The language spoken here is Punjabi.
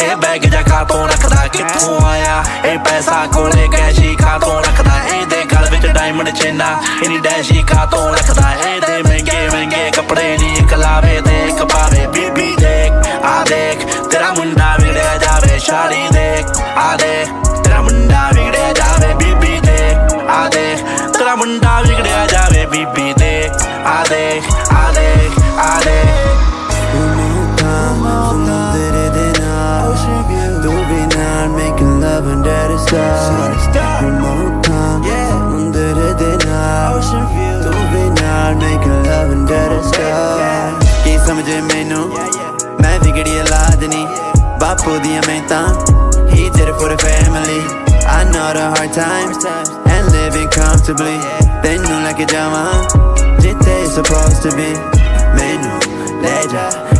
ਇਹ ਬੈਗ ਜਾ ਖਾਤੋਂ ਰੱਖਦਾ ਕਿੱਥੋਂ ਆਇਆ ਇਹ ਪੈਸਾ ਕੋਲੇ ਕੈਸ਼ੀ ਖਾਤੋਂ ਰੱਖਦਾ ਇਹਦੇ ਗਲ ਵਿੱਚ ਡਾਇਮੰਡ ਚੇਨਾ ਇਨੀ ਡੈਸ਼ੀ ਖਾਤੋਂ ਰੱਖਦਾ ਇਹਦੇ ਮਹਿੰਗੇ ਮਹਿੰਗੇ ਕੱਪੜੇ ਨੀ ਇੱਕ ਲਾਵੇ ਤੇ ਇੱਕ ਪਾਵੇ ਬੀਬੀ ਦੇਖ ਆ ਦੇਖ ਤੇਰਾ ਮੁੰਡਾ ਵਿਗੜਿਆ ਜਾਵੇ ਸ਼ਾੜੀ ਦੇਖ ਆ ਦੇਖ ਤੇਰਾ ਮੁੰਡਾ ਵਿਗੜਿਆ ਜਾਵੇ ਬੀਬੀ ਦੇਖ ਆ ਦੇਖ ਤੇਰਾ ਮੁੰਡਾ ਵਿਗੜਿਆ ਜਾਵੇ ਬੀਬੀ ਦੇਖ ਆ ਦੇਖ ਆ ਦੇਖ ਆ ਦੇਖ making love under the stars. Remote time, under the night. Tu bhi naal making love under the stars. Ki samjhe mainu, main vigdi aulad nahi. Bapu diyan mehtan, he did it for the family. I know the hard times and living comfortably. Tenu leke jawan, jitte supposed to be. Mainu le ja.